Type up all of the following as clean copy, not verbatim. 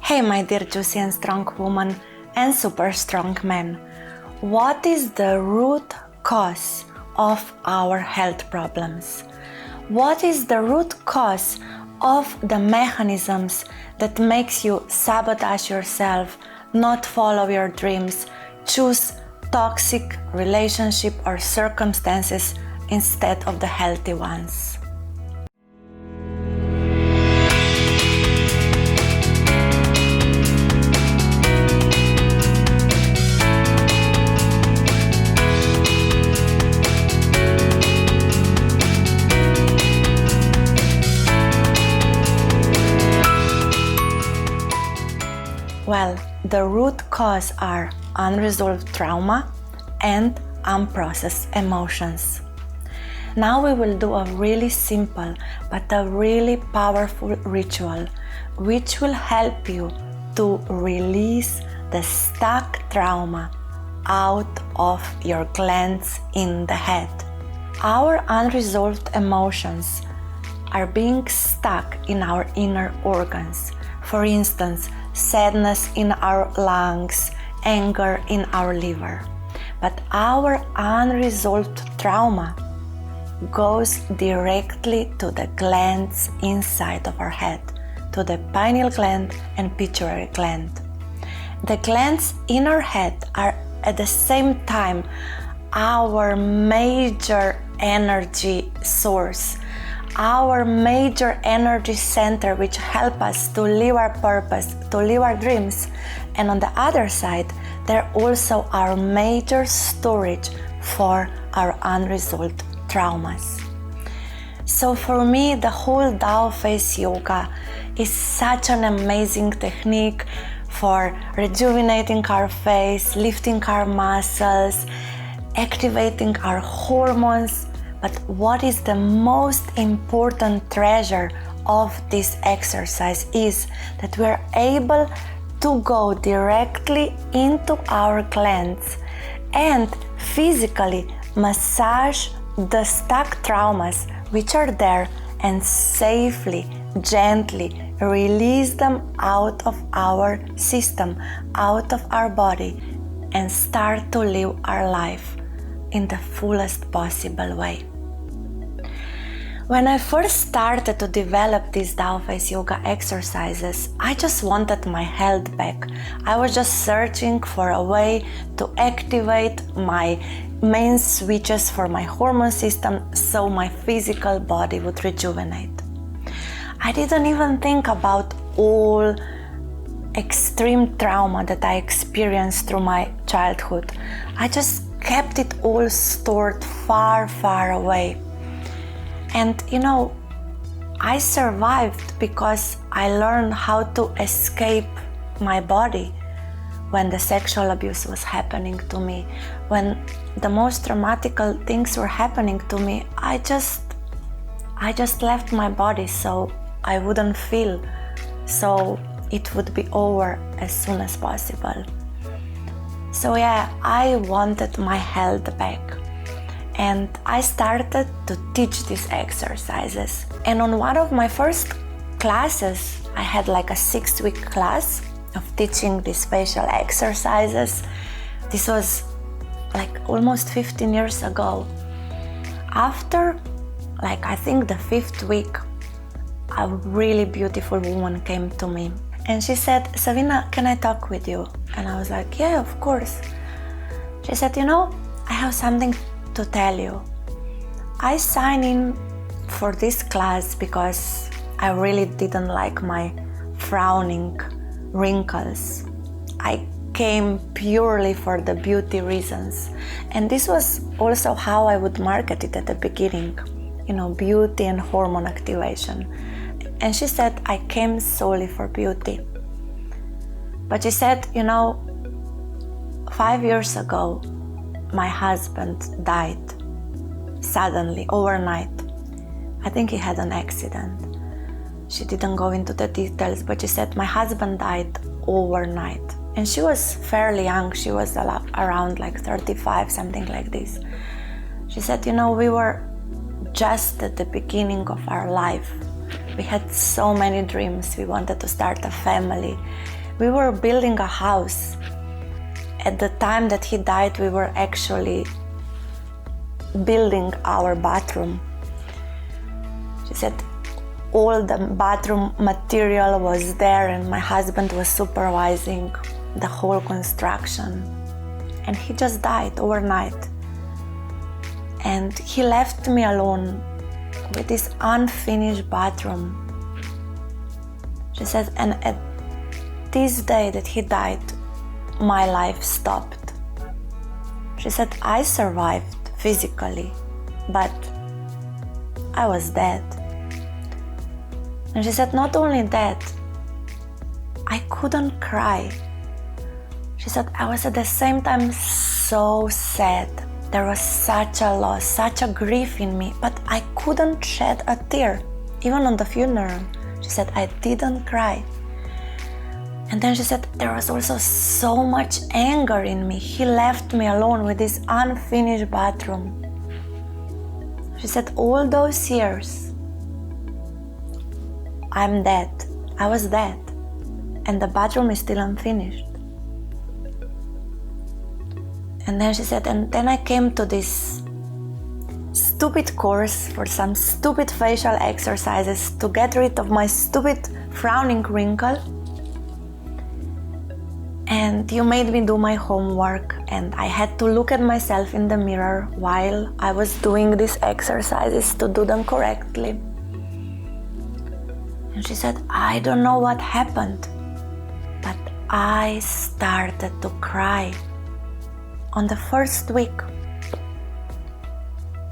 Hey my dear juicy and strong woman and super strong man, what is the root cause of our health problems? What is the root cause of the mechanisms that makes you sabotage yourself, not follow your dreams, choose toxic relationship or circumstances instead of the healthy ones? Well, the root cause are unresolved trauma and unprocessed emotions. Now we will do a really simple but a really powerful ritual which will help you to release the stuck trauma out of your glands in the head. Our unresolved emotions are being stuck in our inner organs. For instance, sadness in our lungs, anger in our liver. But our unresolved trauma goes directly to the glands inside of our head, to the pineal gland and pituitary gland. The glands in our head are at the same time our major energy source, our major energy center which help us to live our purpose, to live our dreams. And on the other side, they're also our major storage for our unresolved traumas. So for me, the whole Tao Face Yoga is such an amazing technique for rejuvenating our face, lifting our muscles, activating our hormones. But what is the most important treasure of this exercise is that we're able to go directly into our glands and physically massage the stuck traumas which are there and safely, gently release them out of our system, out of our body, and start to live our life in the fullest possible way. When I first started to develop these Tao Face Yoga exercises, I just wanted my health back. I was just searching for a way to activate my main switches for my hormone system so my physical body would rejuvenate. I didn't even think about all extreme trauma that I experienced through my childhood. I just kept it all stored far, far away. And I survived because I learned how to escape my body when the sexual abuse was happening to me. When the most traumatic things were happening to me, I just left my body so I wouldn't feel, so it would be over as soon as possible. So yeah, I wanted my health back. And I started to teach these exercises. And on one of my first classes, I had like a 6-week class of teaching these facial exercises. This was like almost 15 years ago. After I think the 5th week, a really beautiful woman came to me and she said, "Savina, can I talk with you?" And I was like, "Yeah, of course." She said, "I have something to tell you. I signed in for this class because I really didn't like my frowning wrinkles. I came purely for the beauty reasons. And this was also how I would market it at the beginning, beauty and hormone activation." And she said, "I came solely for beauty." But she said, 5 years ago, my husband died suddenly, overnight. I think he had an accident. She didn't go into the details, but she said my husband died overnight. And she was fairly young. She was around 35, something like this. She said, we were just at the beginning of our life. We had so many dreams. We wanted to start a family. We were building a house. At the time that he died, we were actually building our bathroom. She said all the bathroom material was there and my husband was supervising the whole construction. And he just died overnight. And he left me alone with this unfinished bathroom. She said, and at this day that he died, my life stopped. She said, I survived physically, but I was dead. And she said, not only that, I couldn't cry. She said, I was at the same time so sad. There was such a loss, such a grief in me, but I couldn't shed a tear, even on the funeral. She said, I didn't cry. And then she said, there was also so much anger in me. He left me alone with this unfinished bathroom. She said, all those years, I'm dead. I was dead. And the bathroom is still unfinished. And then she said, and then I came to this stupid course for some stupid facial exercises to get rid of my stupid frowning wrinkle. And you made me do my homework, and I had to look at myself in the mirror while I was doing these exercises to do them correctly. And she said, I don't know what happened, but I started to cry on the first week.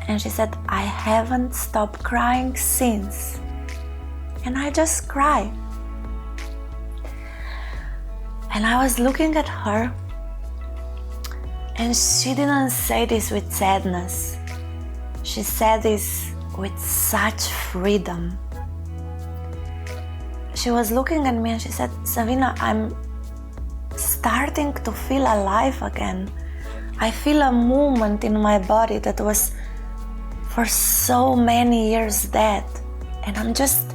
And she said, I haven't stopped crying since. And I just cry. And I was looking at her, and she didn't say this with sadness. She said this with such freedom. She was looking at me and she said, Savina, I'm starting to feel alive again. I feel a movement in my body that was for so many years dead. And I'm just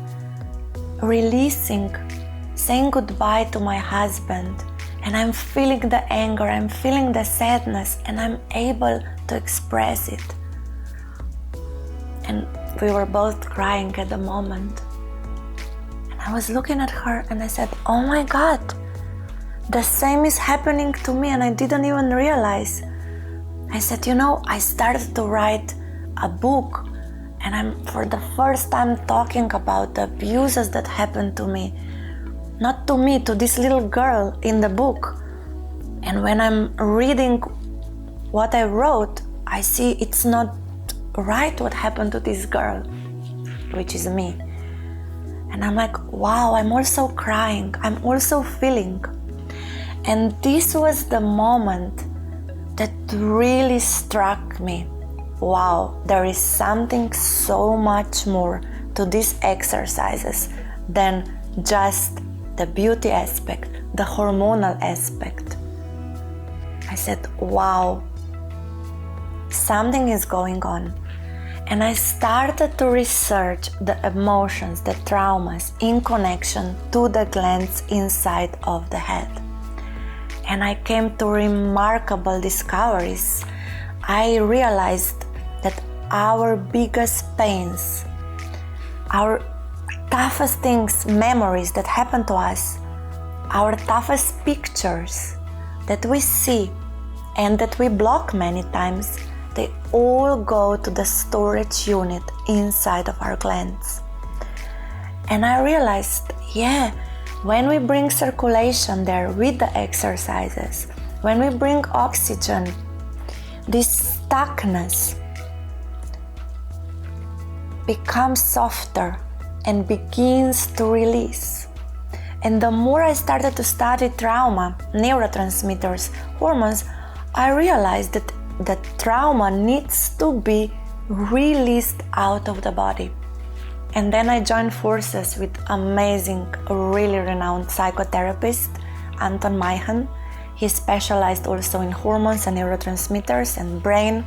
releasing, saying goodbye to my husband. And I'm feeling the anger, I'm feeling the sadness, and I'm able to express it. And we were both crying at the moment. And I was looking at her and I said, oh my God, the same is happening to me and I didn't even realize. I said, you know, I started to write a book and I'm for the first time talking about the abuses that happened to me. Not to me, to this little girl in the book. And when I'm reading what I wrote, I see it's not right what happened to this girl, which is me. And I'm like, wow, I'm also crying, I'm also feeling. And this was the moment that really struck me. Wow, there is something so much more to these exercises than just the beauty aspect, the hormonal aspect. I said, wow, something is going on. And I started to research the emotions, the traumas in connection to the glands inside of the head. And I came to remarkable discoveries. I realized that our biggest pains, our toughest things, memories that happen to us, our toughest pictures that we see and that we block many times, they all go to the storage unit inside of our glands. And I realized, yeah, when we bring circulation there with the exercises, when we bring oxygen, this stuckness becomes softer and begins to release. And the more I started to study trauma, neurotransmitters, hormones, I realized that the trauma needs to be released out of the body. And then I joined forces with amazing, really renowned psychotherapist, Anton Mayhan. He specialized also in hormones and neurotransmitters and brain.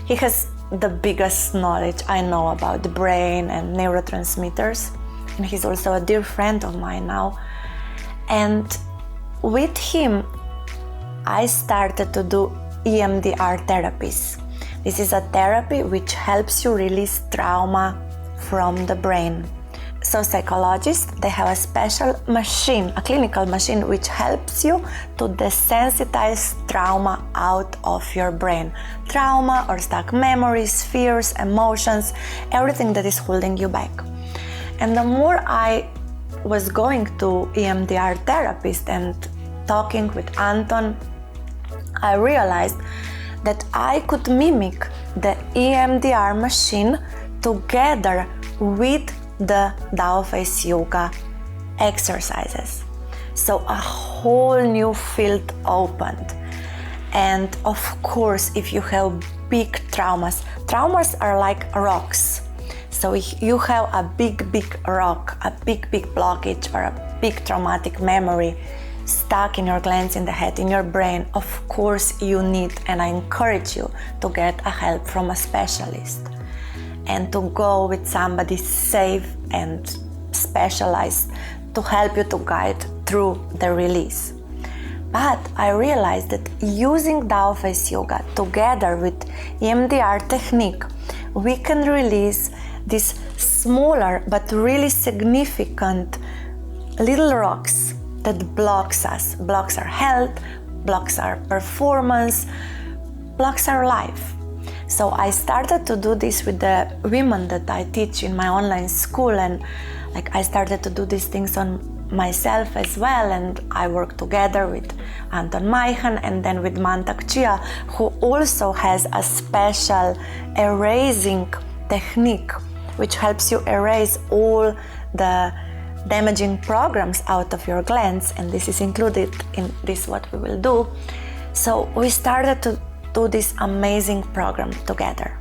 He has the biggest knowledge I know about the brain and neurotransmitters. and he's also a dear friend of mine now. And with him, I started to do EMDR therapies. This is a therapy which helps you release trauma from the brain. So psychologists, they have a special machine, a clinical machine, which helps you to desensitize trauma out of your brain. Trauma or stuck memories, fears, emotions, everything that is holding you back. And the more I was going to EMDR therapist and talking with Anton, I realized that I could mimic the EMDR machine together with the Tao Face Yoga exercises. So a whole new field opened. And of course, if you have big traumas are like rocks. So if you have a big rock, a big blockage or a big traumatic memory stuck in your glands, in the head, in your brain, of course you need, and I encourage you to get a help from a specialist and to go with somebody safe and specialized to help you to guide through the release. But I realized that using Tao Face Yoga together with EMDR technique, we can release these smaller but really significant little rocks that blocks us, blocks our health, blocks our performance, blocks our life. So I started to do this with the women that I teach in my online school, and I started to do these things on myself as well, and I work together with Anton Maihan and then with Mantak Chia, who also has a special erasing technique which helps you erase all the damaging programs out of your glands, and this is included in this what we will do. So we started to do this amazing program together.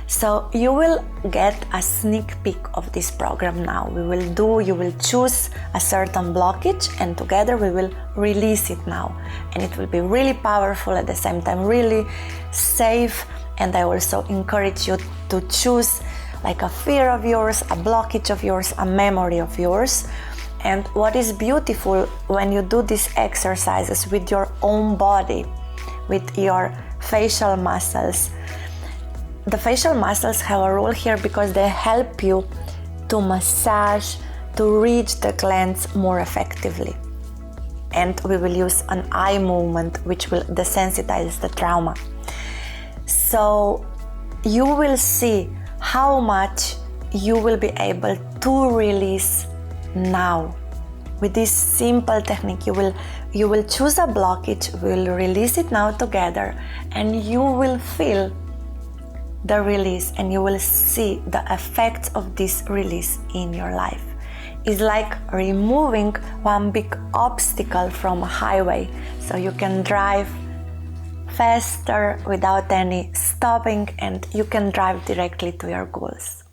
So you will get a sneak peek of this program now. You will choose a certain blockage, and together we will release it now. And it will be really powerful, at the same time really safe. And I also encourage you to choose a fear of yours, a blockage of yours, a memory of yours. And what is beautiful when you do these exercises with your own body, with your facial muscles. The facial muscles have a role here because they help you to massage, to reach the glands more effectively. And we will use an eye movement which will desensitize the trauma. So you will see how much you will be able to release now. With this simple technique, you will choose a blockage, we will release it now together, and you will feel the release, and you will see the effects of this release in your life. It's like removing one big obstacle from a highway, so you can drive faster without any stopping, and you can drive directly to your goals.